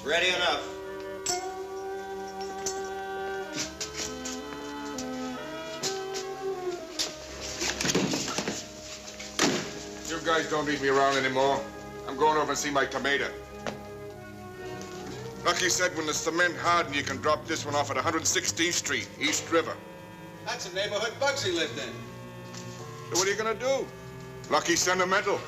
Ready enough. You guys don't need me around anymore. I'm going over and see my tomato. Lucky said when the cement hardened, you can drop this one off at 116th Street, East River. That's the neighborhood Bugsy lived in. So what are you gonna do? Lucky sentimental.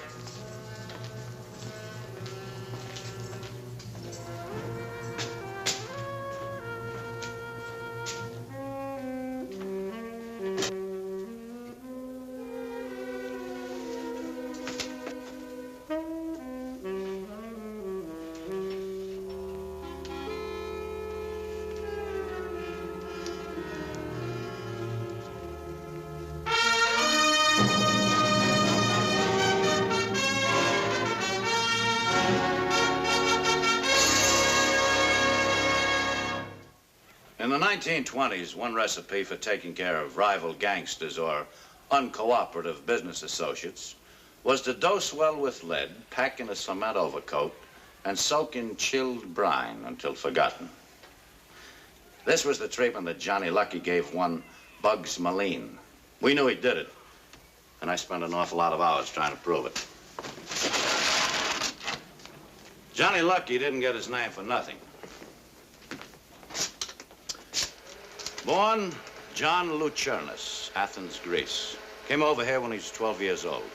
In the 1920s, one recipe for taking care of rival gangsters or uncooperative business associates was to dose well with lead, pack in a cement overcoat, and soak in chilled brine until forgotten. This was the treatment that Johnny Lucky gave one Bugs Moline. We knew he did it, and I spent an awful lot of hours trying to prove it. Johnny Lucky didn't get his name for nothing. Born John Lucernis, Athens, Greece. Came over here when he was 12 years old.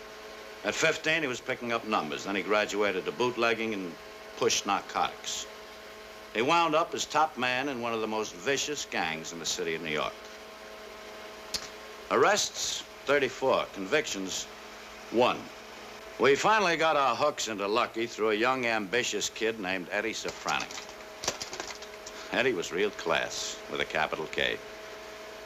At 15, he was picking up numbers. Then he graduated to bootlegging and push narcotics. He wound up as top man in one of the most vicious gangs in the city of New York. Arrests, 34. Convictions, 1. We finally got our hooks into Lucky through a young, ambitious kid named Eddie Soprano. Eddie was real class, with a capital K.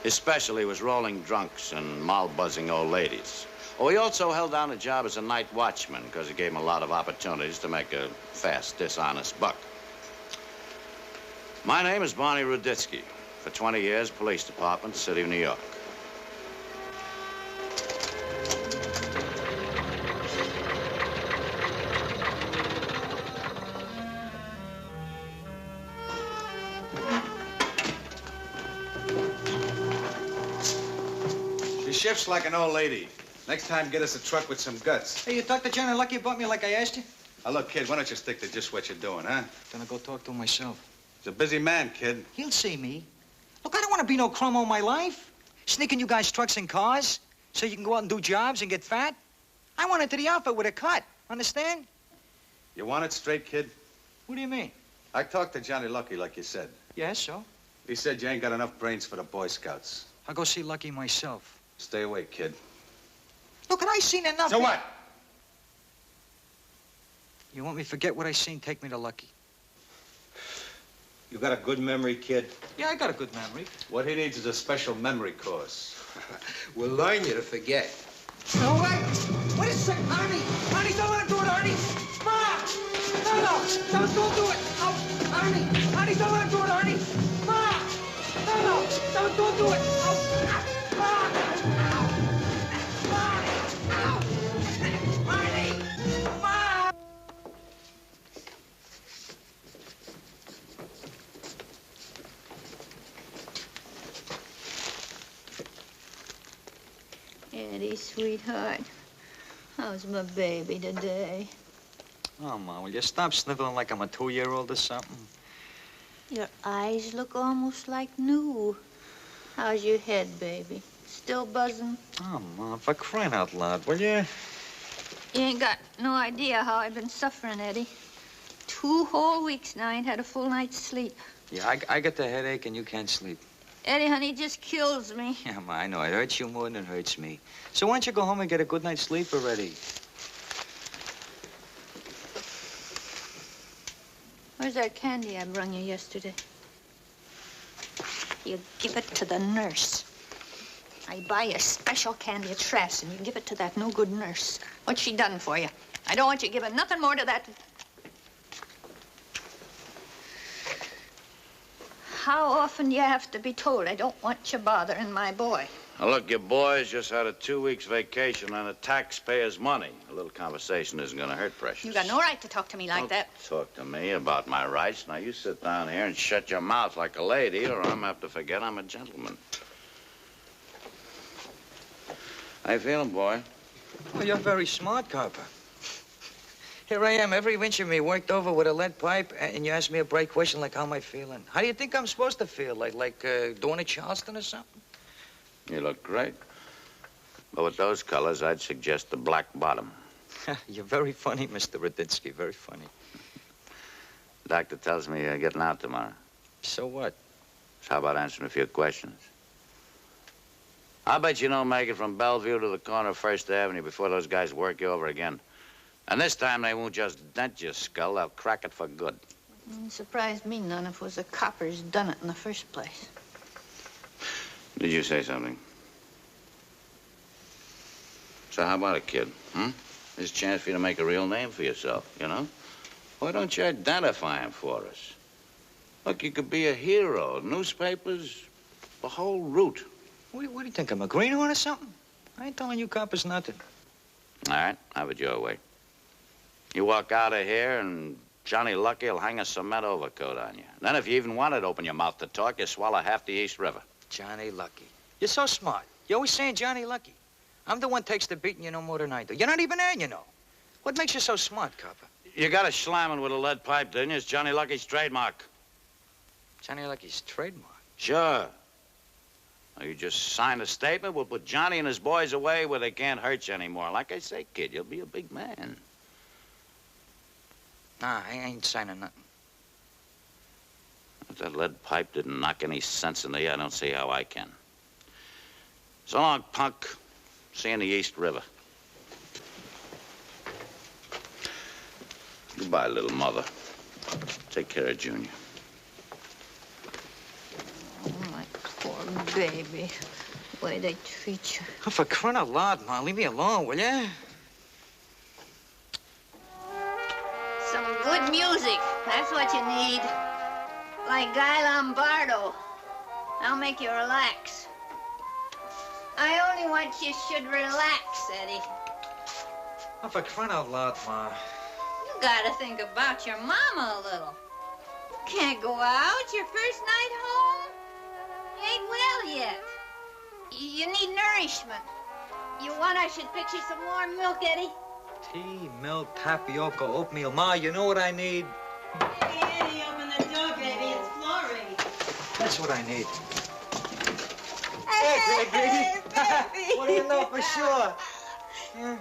His specialty was rolling drunks and mal-buzzing old ladies. Oh, he also held down a job as a night watchman because it gave him a lot of opportunities to make a fast, dishonest buck. My name is Barney Radetzky. For 20 years, police department, city of New York. She shifts like an old lady. Next time, get us a truck with some guts. Hey, you talked to Johnny Lucky about me like I asked you? Now, look, kid, why don't you stick to just what you're doing, huh? Gonna go talk to him myself. He's a busy man, kid. He'll see me. Look, I don't want to be no crumb all my life. Sneaking you guys trucks and cars so you can go out and do jobs and get fat. I want into the outfit with a cut. Understand? You want it straight, kid? What do you mean? I talked to Johnny Lucky, like you said. Yes, so? He said you ain't got enough brains for the Boy Scouts. I'll go see Lucky myself. Stay away, kid. Look, I seen enough. So what? You want me to forget what I seen? Take me to Lucky. You got a good memory, kid? Yeah, I got a good memory. What he needs is a special memory course. We'll learn you to forget. No, wait. What is it, Arnie? Arnie, don't let him do it, Arnie. Ma! No, don't do it. Oh, Arnie. Arnie, don't let him do it, Arnie. Ma! No, don't do it. Oh, Ma! Arnie! Ma! Eddie, sweetheart, how's my baby today? Oh, Ma, will you stop sniveling like I'm a 2-year-old or something? Your eyes look almost like new. How's your head, baby? Still buzzing? Oh, Ma, for crying out loud, will you? You ain't got no idea how I've been suffering, Eddie. 2 whole weeks now I ain't had a full night's sleep. Yeah, I get the headache and you can't sleep. Eddie, honey, it just kills me. Yeah, Ma, I know. It hurts you more than it hurts me. So why don't you go home and get a good night's sleep already? Where's that candy I brung you yesterday? You give it to the nurse. I buy a special candy at Trass, and you give it to that no-good nurse. What's she done for you? I don't want you giving nothing more to that. How often do you have to be told I don't want you bothering my boy? Now, look, your boys just had a 2 weeks vacation on a taxpayer's money. A little conversation isn't going to hurt, Precious. You got no right to talk to me like Don't that. talk to me about my rights. Now, you sit down here and shut your mouth like a lady, or I'm have to forget I'm a gentleman. How you feeling, boy? Well, you're very smart, Copper. Here I am, every inch of me worked over with a lead pipe, and you ask me a break question like, how am I feeling? How do you think I'm supposed to feel? Like doing a Charleston or something? You look great. But with those colors, I'd suggest the black bottom. You're very funny, Mr. Radetzky, very funny. The doctor tells me you're getting out tomorrow. So what? So how about answering a few questions? I bet you don't make it from Bellevue to the corner of First Avenue before those guys work you over again. And this time they won't just dent your skull, they'll crack it for good. It surprised me none if it was the coppers done it in the first place. Did you say something? So how about it, kid? There's a chance for you to make a real name for yourself, you know? Why don't you identify him for us? Look, you could be a hero. Newspapers, the whole route. What do you think, I'm a greenhorn or something? I ain't telling you coppers nothing. All right, have it your way. You walk out of here and Johnny Lucky will hang a cement overcoat on you. Then if you even wanted to open your mouth to talk, you swallow half the East River. Johnny Lucky. You're so smart. You're always saying Johnny Lucky. I'm the one takes the beating you know more than I do. You're not even there, you know. What makes you so smart, Copper? You got a slamming with a lead pipe, didn't you? It's Johnny Lucky's trademark. Johnny Lucky's trademark? Sure. Now, you just sign a statement. We'll put Johnny and his boys away where they can't hurt you anymore. Like I say, kid, you'll be a big man. Nah, I ain't signing nothing. If that lead pipe didn't knock any sense into you, I don't see how I can. So long, punk. See you in the East River. Goodbye, little mother. Take care of Junior. Oh, my poor baby. The way they treat you. Oh, for crying out loud, Ma, leave me alone, will ya? Some good music. That's what you need. Like Guy Lombardo. I'll make you relax. I only want you should relax, Eddie. Oh, for crying out loud, Ma. You gotta think about your mama a little. You can't go out your first night home. You ain't well yet. You need nourishment. You want I should fix you some more milk, Eddie? Tea, milk, tapioca, oatmeal. Ma, you know what I need? Hey, Eddie, open the door, baby. It's Florrie. That's what I need. Hey, baby. What do you know for sure? Yeah.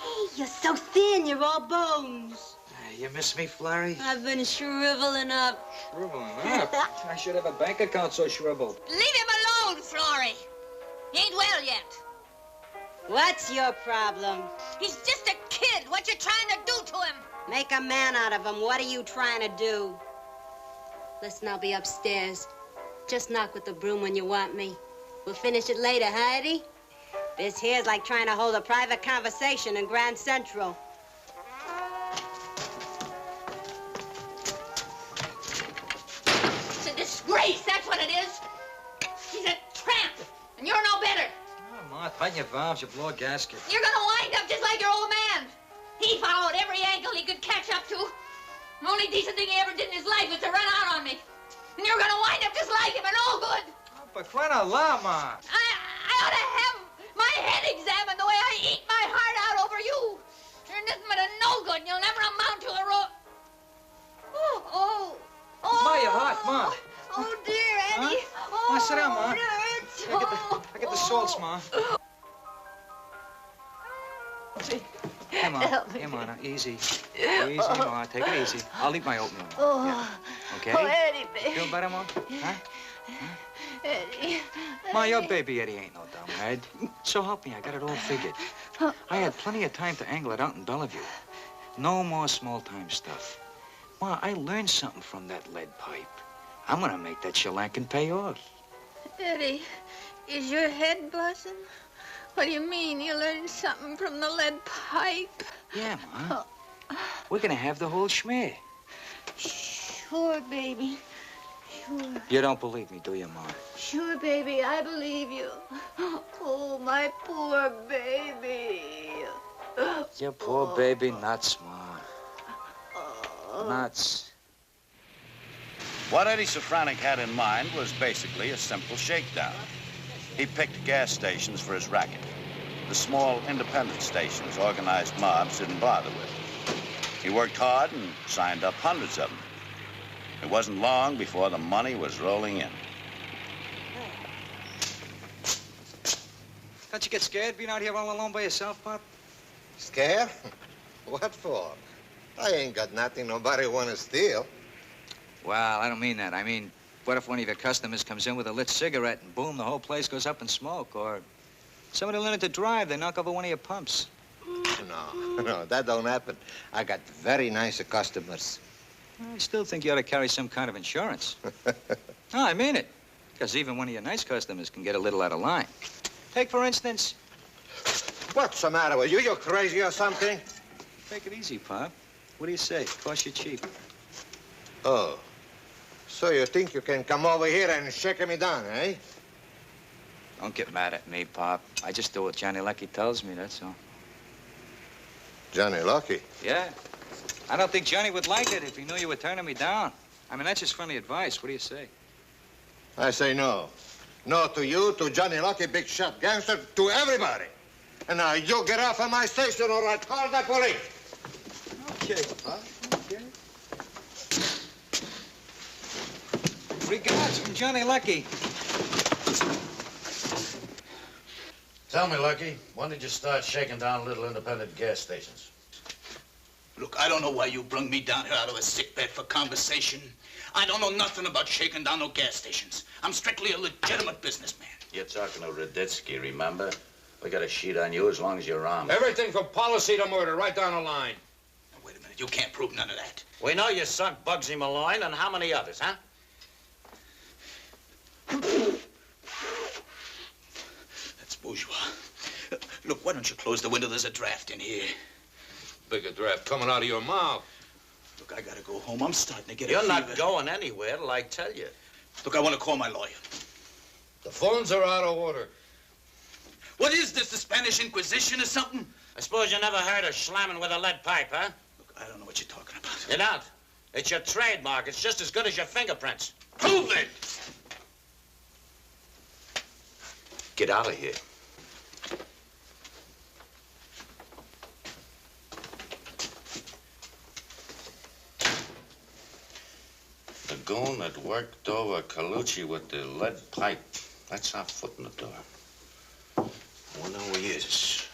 Hey, you're so thin. You're all bones. You miss me, Flurry? I've been shriveling up. Shriveling up? I should have a bank account so shriveled. Leave him alone, Florrie. He ain't well yet. What's your problem? He's just a kid. What you trying to do to him? Make a man out of him. What are you trying to do? Listen, I'll be upstairs. Just knock with the broom when you want me. We'll finish it later, huh, Eddie? This here's like trying to hold a private conversation in Grand Central. It's a disgrace, that's what it is. He's a tramp, and you're no better. Oh, Ma, tighten your valves. You blow a gasket. You're gonna wind up just like your old man. He followed every angle he could catch up to. The only decent thing he ever did in his life was to run out on me. And you're gonna wind up just like him and all good. Oh, but crying out loud, Ma. I ought to have my head examined the way I eat my heart out over you. You're nothing but a no good, and you'll never amount to a Oh. Ma, you're hot, Ma. Oh, dear, Eddie. Huh? Ma, sit down, Ma. It hurts. I get the salts, Ma. Come on. Help me. Come on, easy. Easy, Ma. Take it easy. I'll eat my oatmeal. Oh. Yeah. Okay? Oh, Eddie, baby. Feel better, Ma? Huh? Eddie. Ma, your baby Eddie ain't no dumbhead. So help me, I got it all figured. I had plenty of time to angle it out in Bellevue. No more small-time stuff. Ma, I learned something from that lead pipe. I'm gonna make that shellacking pay off. Eddie, is your head buzzing? What do you mean you learned something from the lead pipe? Yeah, Ma. We're gonna have the whole schmear. Sure, baby. Sure. You don't believe me, do you, Ma? Sure, baby, I believe you. Oh, my poor baby. Your poor baby nuts, Ma. Nuts. What Eddie Soprano had in mind was basically a simple shakedown. He picked gas stations for his racket. The small independent stations organized mobs didn't bother with. He worked hard and signed up hundreds of them. It wasn't long before the money was rolling in. Don't you get scared being out here all alone by yourself, Pop? Scared? What for? I ain't got nothing nobody want to steal. Well, I don't mean that. I mean, what if one of your customers comes in with a lit cigarette and boom, the whole place goes up in smoke? Or somebody learning to drive, they knock over one of your pumps. No, that don't happen. I got very nice customers. I still think you ought to carry some kind of insurance. No, I mean it. Because even one of your nice customers can get a little out of line. Take, for instance... What's the matter with you? You crazy or something? Take it easy, Pop. What do you say? Cost you cheap. Oh. So you think you can come over here and shake me down, eh? Don't get mad at me, Pop. I just do what Johnny Lucky tells me, that's all. Johnny Lucky? Yeah. I don't think Johnny would like it if he knew you were turning me down. I mean, that's just friendly advice. What do you say? I say no. No to you, to Johnny Lucky, big shot gangster, to everybody. And now you get off of my station or I call the police. Okay, Pop. Okay. Regards from Johnny Lucky. Tell me, Lucky, when did you start shaking down little independent gas stations? Look, I don't know why you brung me down here out of a sickbed for conversation. I don't know nothing about shaking down no gas stations. I'm strictly a legitimate businessman. You're talking to Radetzky, remember? We got a sheet on you as long as you're armed. Everything from policy to murder, right down the line. Now, wait a minute. You can't prove none of that. We know you sunk Bugsy Malloy, and how many others, huh? That's bourgeois. Look, why don't you close the window? There's a draft in here. Bigger draft coming out of your mouth. Look, I gotta go home. I'm starting to get a You're fever. not going anywhere till I tell you. Look, I want to call my lawyer. The phones are out of order. What is this, the Spanish Inquisition or something? I suppose you never heard of slamming with a lead pipe, huh? Look, I don't know what you're talking about. You don't. It's your trademark. It's just as good as your fingerprints. Prove it! Get out of here. The goon that worked over Colucci with the lead pipe. That's our foot in the door. I wonder who he is.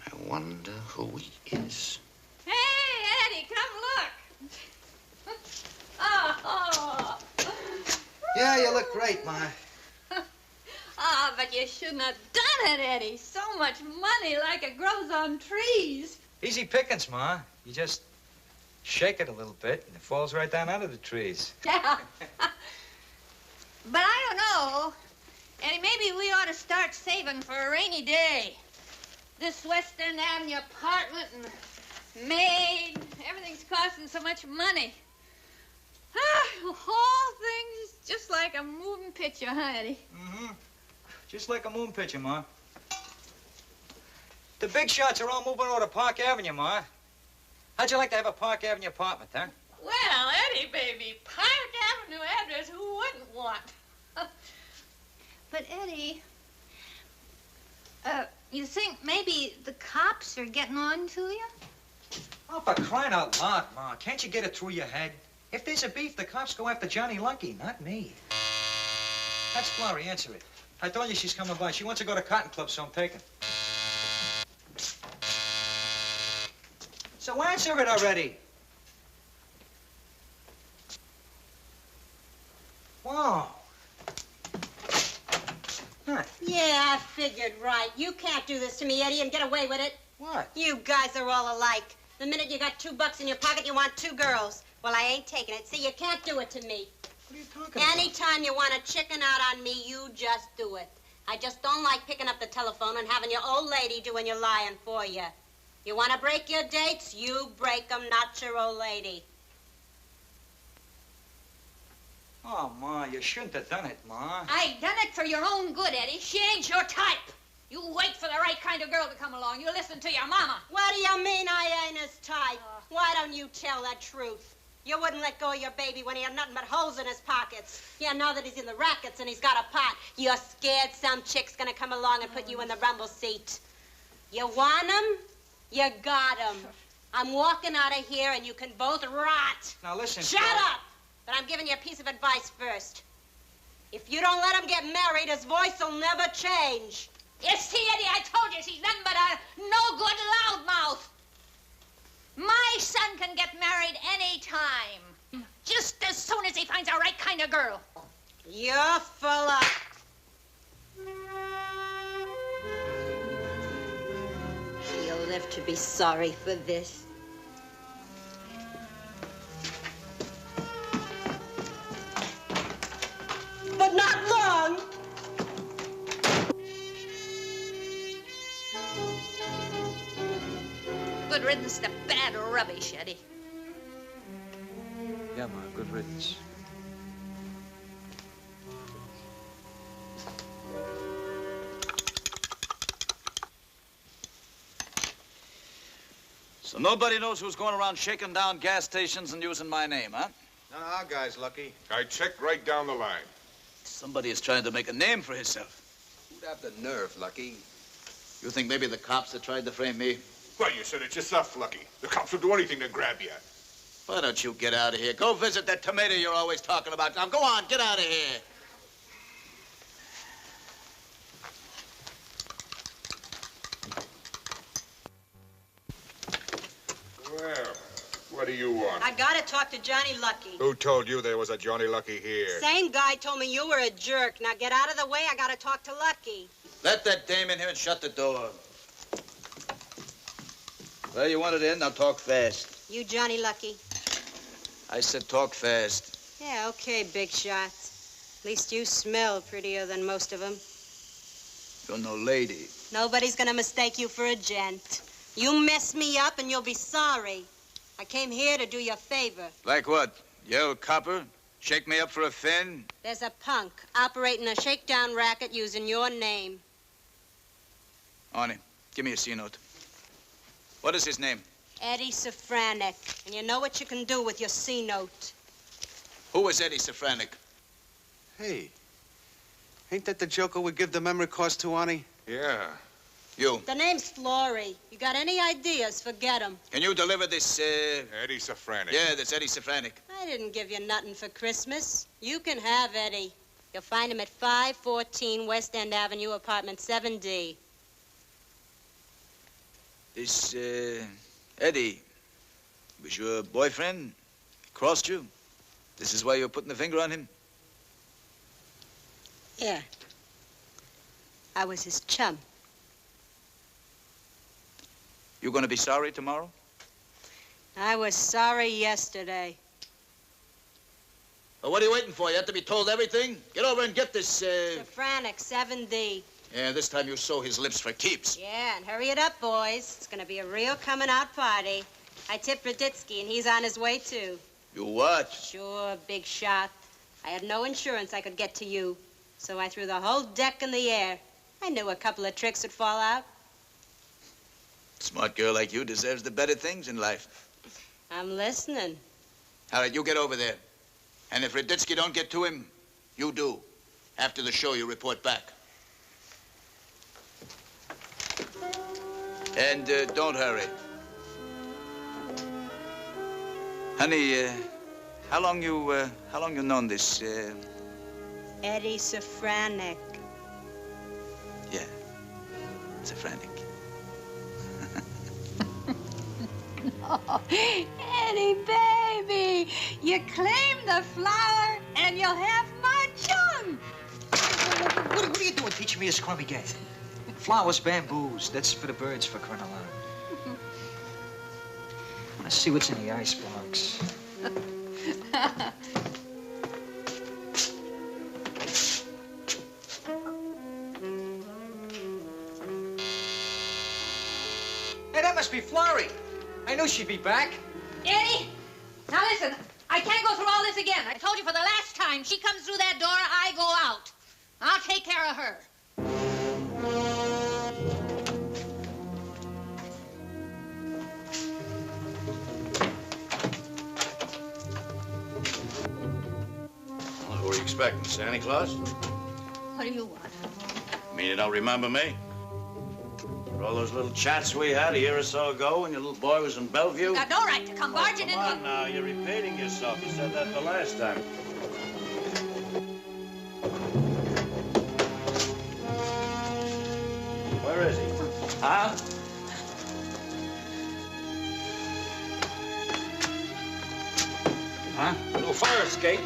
I wonder who he is. Hey, Eddie, come look. Oh. Yeah, you look great, Ma. Ah, but you shouldn't have done it, Eddie. So much money like it grows on trees. Easy pickings, Ma. You just shake it a little bit, and it falls right down out of the trees. Yeah. But I don't know. Eddie, maybe we ought to start saving for a rainy day. This Western Avenue apartment and maid, everything's costing so much money. The whole thing's just like a moving picture, huh, Eddie? Mm-hmm. Just like a moon picture, Ma. The big shots are all moving over to Park Avenue, Ma. How'd you like to have a Park Avenue apartment, huh? Well, Eddie, baby, Park Avenue address, who wouldn't want? But, Eddie, you think maybe the cops are getting on to you? Oh, for crying out loud, Ma. Can't you get it through your head? If there's a beef, the cops go after Johnny Lucky, not me. That's Florrie, answer it. I told you she's coming by. She wants to go to Cotton Club, so I'm taking. So answer it already. Wow. Huh. Yeah, I figured right. You can't do this to me, Eddie, and get away with it. What? You guys are all alike. The minute you got $2 in your pocket, you want 2 girls. Well, I ain't taking it. See, you can't do it to me. What are you talking about? Anytime you want to chicken out on me, you just do it. I just don't like picking up the telephone and having your old lady doing your lying for you. You want to break your dates? You break them, not your old lady. Oh, Ma, you shouldn't have done it, Ma. I done it for your own good, Eddie. She ain't your type. You wait for the right kind of girl to come along. You listen to your mama. What do you mean I ain't his type? Why don't you tell the truth? You wouldn't let go of your baby when he had nothing but holes in his pockets. Yeah, now that he's in the rackets and he's got a pot, you're scared some chick's gonna come along and put you in the rumble seat. You want him? You got him. I'm walking out of here and you can both rot. Now, listen. Shut up! But I'm giving you a piece of advice first. If you don't let him get married, his voice will never change. You see, Eddie, I told you she's nothing but a no-good loudmouth. My son can get married any time, just as soon as he finds the right kind of girl. You're full of... You'll live to be sorry for this. But not long. Good riddance to bad rubbish, Eddie. Yeah, Ma, good riddance. So nobody knows who's going around shaking down gas stations and using my name, huh? None of our guys, Lucky. I checked right down the line. Somebody is trying to make a name for himself. Who'd have the nerve, Lucky? You think maybe the cops that tried to frame me? Well, you said it yourself, Lucky. The cops will do anything to grab you. Why don't you get out of here? Go visit that tomato you're always talking about. Now, go on, get out of here. Well, what do you want? I gotta talk to Johnny Lucky. Who told you there was a Johnny Lucky here? Same guy told me you were a jerk. Now get out of the way. I gotta talk to Lucky. Let that dame in here and shut the door. Well, you want it in? Now talk fast. You Johnny Lucky? I said talk fast. Yeah, okay, big shot. At least you smell prettier than most of them. You're no lady. Nobody's gonna mistake you for a gent. You mess me up and you'll be sorry. I came here to do you a favor. Like what? Yell copper? Shake me up for a fin? There's a punk operating a shakedown racket using your name. Arnie, give me a C-note. What is his name? Eddie Safranek. And you know what you can do with your C-note. Who is Eddie Safranek? Hey, ain't that the joker we give the memory course to, Arnie? Yeah. You. The name's Flory. You got any ideas, forget 'em. Can you deliver this, Eddie Safranek. Yeah, this Eddie Safranek. I didn't give you nothing for Christmas. You can have Eddie. You'll find him at 514 West End Avenue, apartment 7D. This, Eddie, was your boyfriend? He crossed you? This is why you're putting the finger on him? Yeah. I was his chum. You gonna be sorry tomorrow? I was sorry yesterday. Well, what are you waiting for? You have to be told everything? Get over and get this, Safranek, 7D. Yeah, this time you sew his lips for keeps. Yeah, and hurry it up, boys. It's gonna be a real coming-out party. I tipped Radetzky, and he's on his way, too. You what? Sure, big shot. I had no insurance I could get to you, so I threw the whole deck in the air. I knew a couple of tricks would fall out. Smart girl like you deserves the better things in life. I'm listening. All right, you get over there. And if Radetzky don't get to him, you do. After the show, you report back. And don't hurry. Honey, how long you known this, Eddie Safranek. Yeah, Safranek. Oh, Eddie, baby, you claim the flower and you'll have my chum. What are you doing teaching me a scrubby game? Flowers, bamboos. That's for the birds, for crying out loud. I want to see what's in the icebox. Hey, that must be Florrie. I knew she'd be back. Eddie, now listen. I can't go through all this again. I told you for the last time. She comes through that door, I go out. I'll take care of her. Well, who are you expecting, Santa Claus? What do you want? You mean you don't remember me? For all those little chats we had a year or so ago when your little boy was in Bellevue? You got no right to come barging in. Come on now, you're repeating yourself. You said that the last time. Where is he? Huh? Huh? Little fire escape.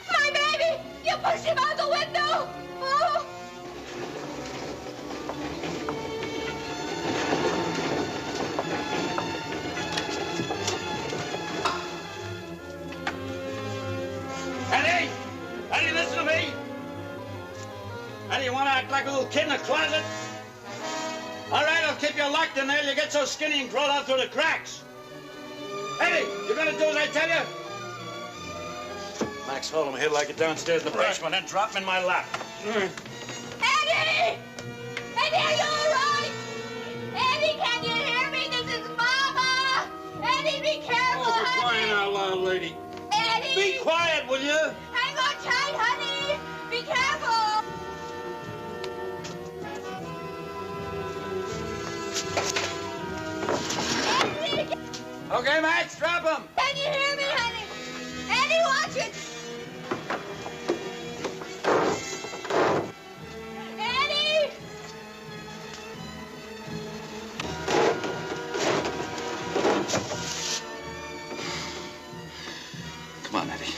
My baby! You pushed him out the window! Oh! Eddie! Eddie, listen to me! Eddie, you want to act like a little kid in a closet? All right, I'll keep you locked in there. You get so skinny and crawl out through the cracks. Eddie, you're going to do as I tell you? Max, hold him. He'll like it downstairs in the basement, then drop him in my lap. Eddie! Eddie, are you all right? Eddie, can you hear me? This is Mama! Eddie, be careful, Oh, for honey! crying out loud, lady. Eddie! Be quiet, will you? Hang on tight, honey! Be careful! Eddie! Okay, Max, drop him. Can you hear me, honey? Eddie, watch it! Eddie! Come on, Eddie.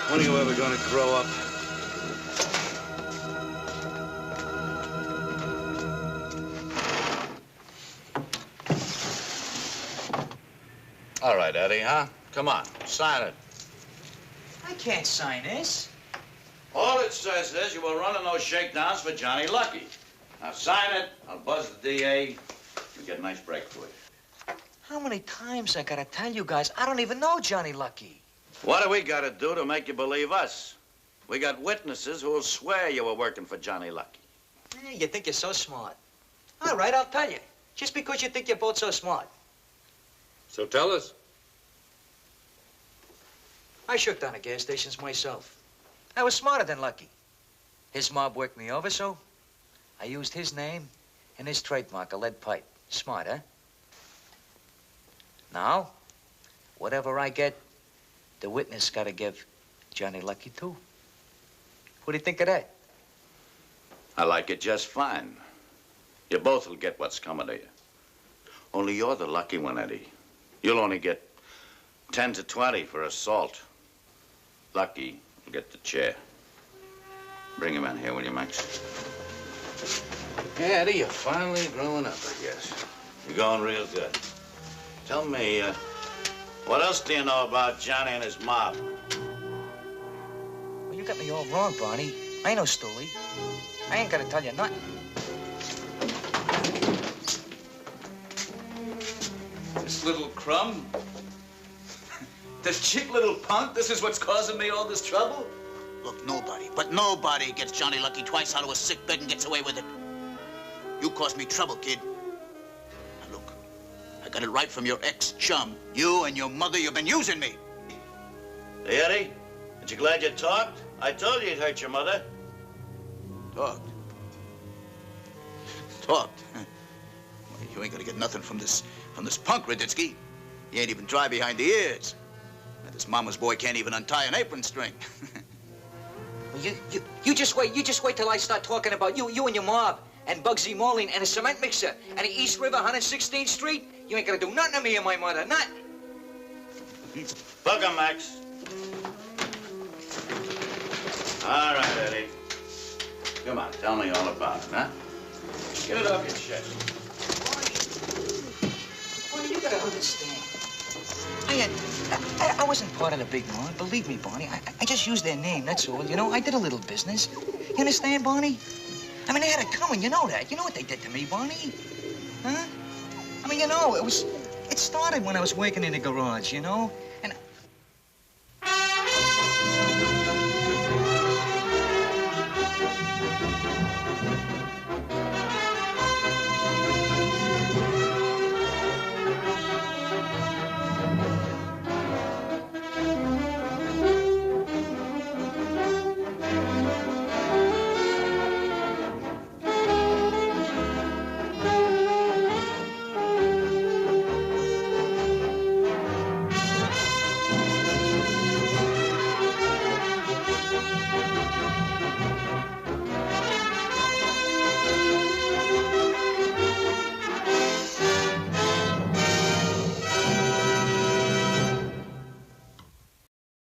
When are you ever going to grow up? All right, Eddie, huh? Come on, sign it. I can't sign this. All it says is you were running those shakedowns for Johnny Lucky. Now sign it, I'll buzz the DA, and get a nice break for you. How many times I gotta tell you guys, I don't even know Johnny Lucky. What do we got to do to make you believe us? We got witnesses who will swear you were working for Johnny Lucky. You think you're so smart. All right, I'll tell you. Just because you think you're both so smart. So tell us. I shook down the gas stations myself. I was smarter than Lucky. His mob worked me over, so I used his name and his trademark, a lead pipe. Smart, huh? Now, whatever I get, the witness got to give Johnny Lucky, too. What do you think of that? I like it just fine. You both will get what's coming to you. Only you're the lucky one, Eddie. You'll only get 10 to 20 for assault. Lucky will get the chair. Bring him in here, will you, Max? Yeah, Eddie, you're finally growing up, I guess. You're going real good. Tell me, what else do you know about Johnny and his mob? Well, you got me all wrong, Barney. I ain't no stoolie. I ain't gonna tell you nothing. This little crumb? This cheap little punk? This is what's causing me all this trouble? Look, nobody gets Johnny Lucky twice out of a sick bed and gets away with it. You caused me trouble, kid. Now, look, I got it right from your ex-chum. You and your mother, you've been using me. Hey, Eddie, aren't you glad you talked? I told you you'd hurt your mother. Talked? Talked? Well, you ain't gonna get nothing from this punk, Radetzky. He ain't even dry behind the ears. And this mama's boy can't even untie an apron string. Well, you just wait. You just wait till I start talking about you and your mob, and Bugsy Moline, and a cement mixer, and the East River, 116th Street. You ain't gonna do nothing to me and my mother, nothing. Bug him, Max. All right, Eddie. Come on, tell me all about it, huh? Get it off your chest. Barney, you gotta understand. I wasn't part of the big mob. Believe me, Barney. I just used their name, that's all. You know, I did a little business. You understand, Barney? I mean, they had it coming, you know that. You know what they did to me, Barney? Huh? I mean, you know, it started when I was working in the garage, you know?